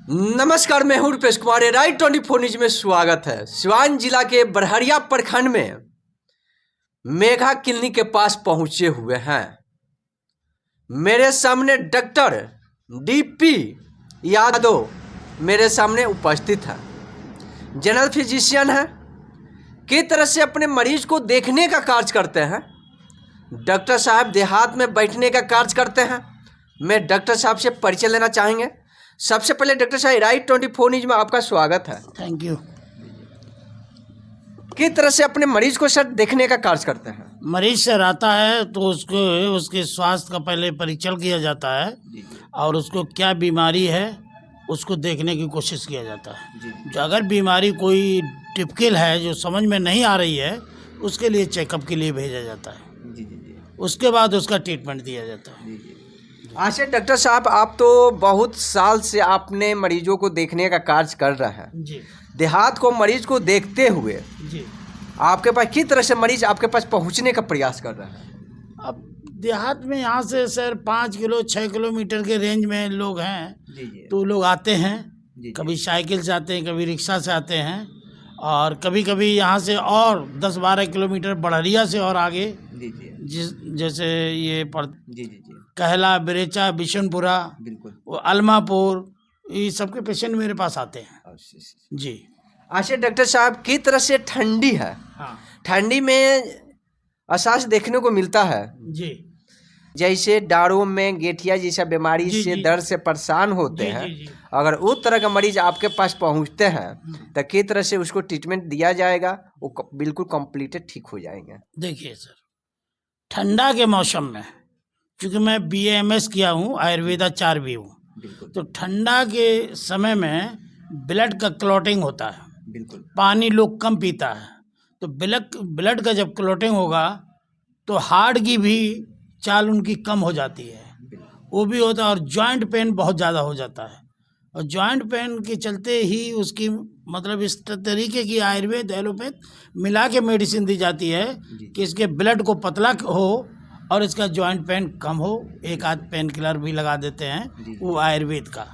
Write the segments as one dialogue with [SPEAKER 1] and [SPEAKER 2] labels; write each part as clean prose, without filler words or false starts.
[SPEAKER 1] नमस्कार, मैं हूं रुपेश कुमार। राइट 24 न्यूज में स्वागत है। सिवान जिला के बरहरिया प्रखंड में मेघा क्लिनिक के पास पहुंचे हुए हैं। मेरे सामने डॉक्टर डीपी यादव मेरे सामने उपस्थित है। जनरल फिजिशियन है। किस तरह से अपने मरीज को देखने का कार्य करते हैं। डॉक्टर साहब देहात में बैठने का कार्य करते हैं। मैं डॉक्टर साहब से परिचय लेना चाहेंगे। सबसे पहले डॉक्टर साहब, राइट 24 न्यूज में आपका स्वागत है।
[SPEAKER 2] Thank you.
[SPEAKER 1] किस तरह से अपने मरीज को सर देखने का कार्य करते हैं।
[SPEAKER 2] मरीज सर आता है तो उसको उसके स्वास्थ्य का पहले परीक्षण किया जाता है और उसको क्या बीमारी है उसको देखने की कोशिश किया जाता है। जो अगर बीमारी कोई टिपिकल है जो समझ में नहीं आ रही है उसके लिए चेकअप के लिए भेजा जाता है। उसके बाद उसका ट्रीटमेंट दिया जाता है।
[SPEAKER 1] अच्छा डॉक्टर साहब, आप तो बहुत साल से आपने मरीजों को देखने का कार्य कर रहे हैं।
[SPEAKER 2] जी।
[SPEAKER 1] देहात को मरीज को देखते हुए
[SPEAKER 2] जी।
[SPEAKER 1] आपके पास किस तरह से मरीज आपके पास पहुंचने का प्रयास कर रहे हैं।
[SPEAKER 2] अब देहात में यहाँ से सर 5 किलो 6 किलोमीटर के रेंज में लोग हैं। तो लोग आते हैं। कभी साइकिल से आते हैं, कभी रिक्शा से आते हैं और कभी कभी यहाँ से और 10-12 किलोमीटर बड़हरिया से और आगे जैसे ये कहला, बिरेचा, बिशनपुरा, वो अलमापुर, ये सबके पेशेंट मेरे पास आते हैं। जी।
[SPEAKER 1] अच्छा डॉक्टर साहब, किस तरह से ठंडी है।
[SPEAKER 2] हाँ।
[SPEAKER 1] ठंडी में एहसास देखने को मिलता है।
[SPEAKER 2] जी।
[SPEAKER 1] जैसे डारों में गेठिया जैसा बीमारी से दर्द से परेशान होते हैं। अगर उस तरह का मरीज आपके पास पहुंचते हैं तो किस तरह से उसको ट्रीटमेंट दिया जाएगा, वो बिल्कुल कंप्लीटेड ठीक हो जाएंगे।
[SPEAKER 2] देखिए सर, ठंडा के मौसम में क्योंकि मैं BAMS किया हूँ, आयुर्वेदा 4 भी हूँ, तो ठंडा के समय में ब्लड का क्लॉटिंग होता है।
[SPEAKER 1] बिल्कुल।
[SPEAKER 2] पानी लोग कम पीता है तो ब्लड का जब क्लॉटिंग होगा तो हार्ट की भी चाल उनकी कम हो जाती है, वो भी होता है। और जॉइंट पेन बहुत ज़्यादा हो जाता है और जॉइंट पेन के चलते ही उसकी मतलब इस तरीके की आयुर्वेद एलोपैथ मिला के मेडिसिन दी जाती है कि इसके ब्लड को पतला हो और इसका जॉइंट पेन कम हो। एक आध पेन किलर भी लगा देते हैं वो आयुर्वेद का,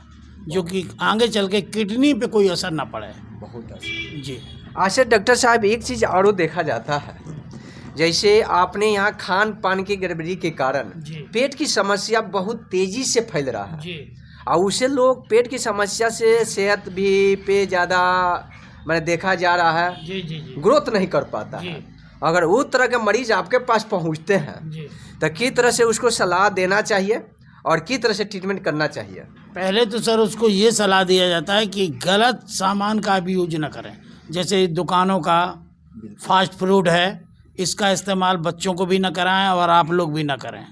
[SPEAKER 2] जो कि आगे चल के किडनी पे कोई असर ना पड़े।
[SPEAKER 1] बहुत असर।
[SPEAKER 2] जी।
[SPEAKER 1] अच्छा डॉक्टर साहब, एक चीज़ और देखा जाता है, जैसे आपने यहाँ खान पान की गड़बड़ी के कारण पेट की समस्या बहुत तेजी से फैल रहा है।
[SPEAKER 2] जी।
[SPEAKER 1] और उसे लोग पेट की समस्या से सेहत भी पे ज़्यादा मैंने देखा जा रहा है।
[SPEAKER 2] जी। जी।
[SPEAKER 1] ग्रोथ नहीं कर पाता है। अगर उस तरह के मरीज आपके पास पहुँचते हैं तो किस तरह से उसको सलाह देना चाहिए और किस तरह से ट्रीटमेंट करना चाहिए।
[SPEAKER 2] पहले तो सर उसको ये सलाह दिया जाता है कि गलत सामान का भी यूज न करें। जैसे दुकानों का फास्ट फूड है, इसका इस्तेमाल बच्चों को भी न कराएं और आप लोग भी न करें।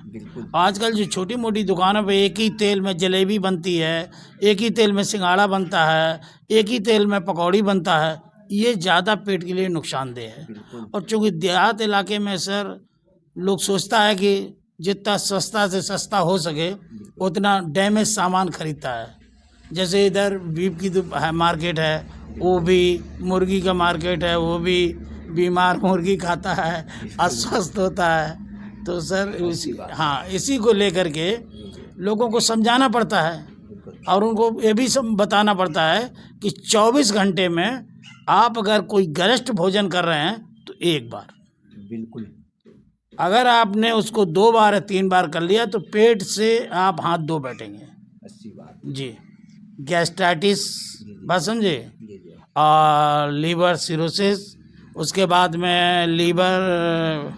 [SPEAKER 2] आजकल जो छोटी मोटी दुकानों पे एक ही तेल में जलेबी बनती है, एक ही तेल में सिंघाड़ा बनता है, एक ही तेल में पकौड़ी बनता है, ये ज़्यादा पेट के लिए नुकसानदेह है। और चूँकि देहात इलाके में सर लोग सोचता है कि जितना सस्ता से सस्ता हो सके उतना डैमेज सामान खरीदता है। जैसे इधर बीफ की मार्केट है, वो भी मुर्गी का मार्केट है, वो भी बीमार मुर्गी खाता है, अस्वस्थ होता है। तो सर इसी को लेकर के लोगों को समझाना पड़ता है और उनको ये भी बताना पड़ता है कि 24 घंटे में आप अगर कोई गरिष्ठ भोजन कर रहे हैं तो एक बार,
[SPEAKER 1] बिल्कुल,
[SPEAKER 2] अगर आपने उसको 2 बार या 3 बार कर लिया तो पेट से आप हाथ धो बैठेंगे।
[SPEAKER 1] अच्छी बात।
[SPEAKER 2] जी। गैस्ट्राइटिस, बात समझे, और लीवर सिरोसिस, उसके बाद में लीवर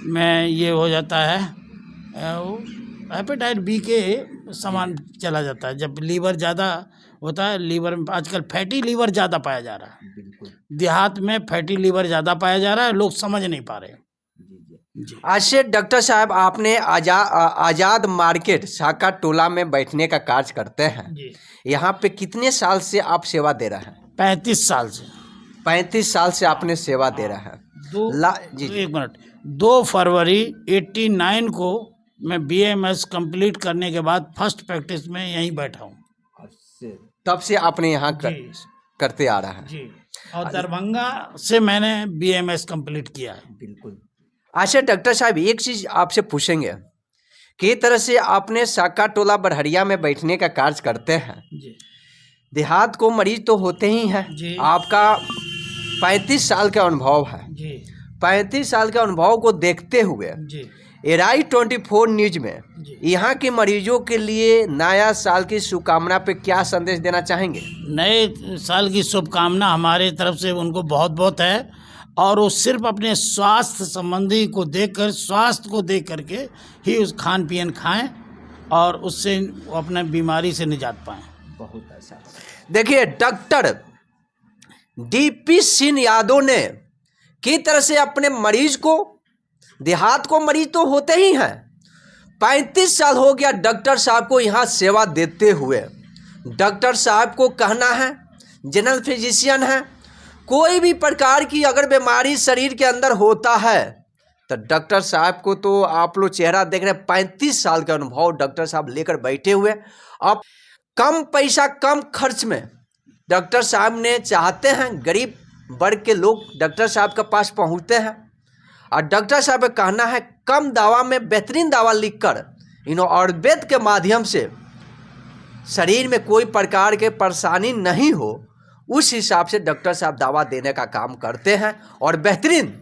[SPEAKER 2] में ये हो जाता है हेपेटाइट B के सामान चला जाता है। जब लीवर ज़्यादा होता है, लीवर में आजकल फैटी लीवर ज़्यादा पाया जा रहा है।
[SPEAKER 1] बिल्कुल।
[SPEAKER 2] देहात में फैटी लीवर ज़्यादा पाया जा रहा है, लोग समझ नहीं पा रहे। जी।
[SPEAKER 1] अच्छा डॉक्टर साहब, आपने आज़ाद मार्केट शाखा टोला में बैठने का कार्य करते हैं।
[SPEAKER 2] जी।
[SPEAKER 1] यहाँ पे कितने साल से आप सेवा दे रहे हैं।
[SPEAKER 2] 35 साल से।
[SPEAKER 1] 35 साल से आपने सेवा दे रहे हैं। जी।
[SPEAKER 2] 1 मिनट, 2 फरवरी 89 को मैं BAMS कंप्लीट करने के बाद फर्स्ट प्रैक्टिस में यहीं बैठा हूँ।
[SPEAKER 1] तब से आपने यहाँ करते आ रहा है।
[SPEAKER 2] जी। और दरभंगा से मैंने BAMS कंप्लीट किया है।
[SPEAKER 1] बिल्कुल। अच्छा डॉक्टर साहब, एक चीज़ आपसे पूछेंगे, किस तरह से आपने शाखा टोला बरहरिया में बैठने का कार्य करते हैं।
[SPEAKER 2] जी।
[SPEAKER 1] देहात को मरीज तो होते ही हैं
[SPEAKER 2] जी।
[SPEAKER 1] आपका 35 साल का अनुभव है
[SPEAKER 2] जी
[SPEAKER 1] 35 साल के अनुभव को देखते हुए
[SPEAKER 2] जी
[SPEAKER 1] एराई 24 न्यूज में
[SPEAKER 2] जी।
[SPEAKER 1] यहाँ के मरीजों के लिए नया साल की शुभकामना पे क्या संदेश देना चाहेंगे?
[SPEAKER 2] नए साल की शुभकामना हमारे तरफ से उनको बहुत बहुत है, और वो सिर्फ अपने स्वास्थ्य संबंधी को देखकर, स्वास्थ्य को देख करके ही उस खान पियन खाएं और उससे वो अपने बीमारी से निजात पाएं।
[SPEAKER 1] बहुत अच्छा। देखिए डॉक्टर डीपी सिंह यादव ने की तरह से अपने मरीज को, देहात को मरीज तो होते ही हैं, 35 साल हो गया डॉक्टर साहब को यहाँ सेवा देते हुए। डॉक्टर साहब को कहना है, जनरल फिजिशियन है, कोई भी प्रकार की अगर बीमारी शरीर के अंदर होता है तो डॉक्टर साहब को तो आप लोग चेहरा देख रहे हैं, 35 साल का अनुभव डॉक्टर साहब लेकर बैठे हुए। अब कम पैसा कम खर्च में डॉक्टर साहब ने चाहते हैं गरीब वर्ग के लोग डॉक्टर साहब के पास पहुंचते हैं, और डॉक्टर साहब का कहना है कम दवा में बेहतरीन दवा लिखकर इन्हों आयुर्वेद के माध्यम से शरीर में कोई प्रकार के परेशानी नहीं हो, उस हिसाब से डॉक्टर साहब दवा देने का काम करते हैं और बेहतरीन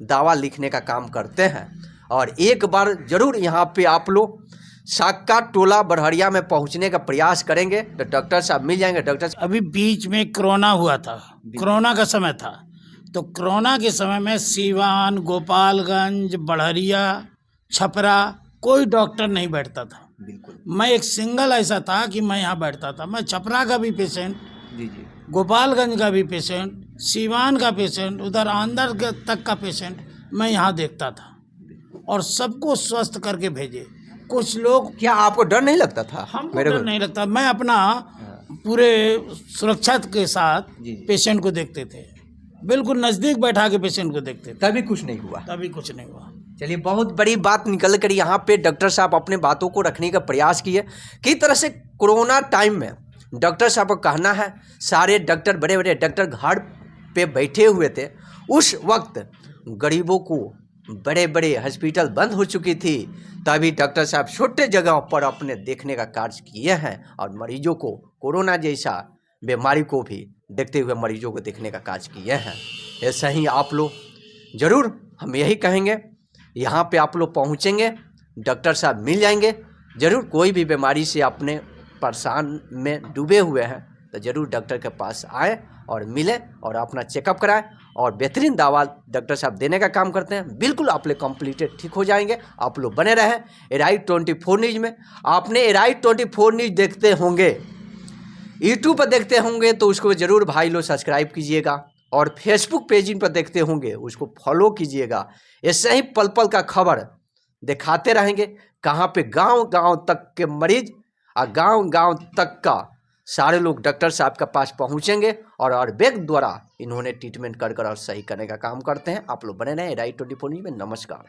[SPEAKER 1] दवा लिखने का काम करते हैं। और एक बार ज़रूर यहाँ पे आप लोग साका टोला बरहरिया में पहुँचने का प्रयास करेंगे तो डॉक्टर साहब मिल जाएंगे। डॉक्टर साहब
[SPEAKER 2] अभी बीच में कोरोना हुआ था, कोरोना का समय था, तो कोरोना के समय में सीवान, गोपालगंज, बड़हरिया, छपरा कोई डॉक्टर नहीं बैठता था।
[SPEAKER 1] बिल्कुल
[SPEAKER 2] मैं एक सिंगल ऐसा था कि मैं यहाँ बैठता था। मैं छपरा का भी पेशेंट,
[SPEAKER 1] जी जी,
[SPEAKER 2] गोपालगंज का भी पेशेंट, सीवान का पेशेंट, उधर आंध्र तक का पेशेंट मैं यहाँ देखता था और सबको स्वस्थ करके भेजे। कुछ लोग,
[SPEAKER 1] क्या आपको डर नहीं लगता था?
[SPEAKER 2] हमको
[SPEAKER 1] मेरे
[SPEAKER 2] डर
[SPEAKER 1] को
[SPEAKER 2] नहीं लगता, मैं अपना पूरे सुरक्षा के साथ
[SPEAKER 1] जी।
[SPEAKER 2] पेशेंट को देखते थे, बिल्कुल नज़दीक बैठा के पेशेंट को देखते थे,
[SPEAKER 1] तभी कुछ नहीं हुआ।
[SPEAKER 2] तभी कुछ नहीं हुआ।
[SPEAKER 1] चलिए, बहुत बड़ी बात निकल कर यहाँ पे डॉक्टर साहब अपने बातों को रखने का प्रयास किए। किस तरह से कोरोना टाइम में डॉक्टर साहब का कहना है सारे डॉक्टर, बड़े बड़े डॉक्टर घर पे बैठे हुए थे, उस वक्त गरीबों को बड़े बड़े हॉस्पिटल बंद हो चुकी थी, तभी डॉक्टर साहब छोटे जगह पर अपने देखने का कार्य किए हैं और मरीजों को, कोरोना जैसा बीमारी को भी देखते हुए मरीजों को देखने का कार्य किए हैं। ऐसा ही आप लोग ज़रूर, हम यही कहेंगे, यहाँ पे आप लोग पहुँचेंगे, डॉक्टर साहब मिल जाएंगे। ज़रूर कोई भी बीमारी से अपने परेशान में डूबे हुए हैं तो ज़रूर डॉक्टर के पास आए और मिले और अपना चेकअप कराएं और बेहतरीन दवा डॉक्टर साहब देने का काम करते हैं। बिल्कुल आप लोग कंप्लीटेड ठीक हो जाएंगे। आप लोग बने रहें एराई 24 न्यूज़ में। आपने एराई 24 न्यूज़ देखते होंगे, यूट्यूब पर देखते होंगे तो उसको ज़रूर भाई लोग सब्सक्राइब कीजिएगा, और फेसबुक पेज पर देखते होंगे उसको फॉलो कीजिएगा। ऐसे ही पल पल का खबर दिखाते रहेंगे, कहाँ पे गांव गांव तक के मरीज और गांव गांव तक का सारे लोग डॉक्टर साहब के पास पहुंचेंगे और आयुर्वेद द्वारा इन्होंने ट्रीटमेंट कर और सही करने का काम करते हैं। आप लोग बने रहें एराई 24 न्यूज़ में। नमस्कार।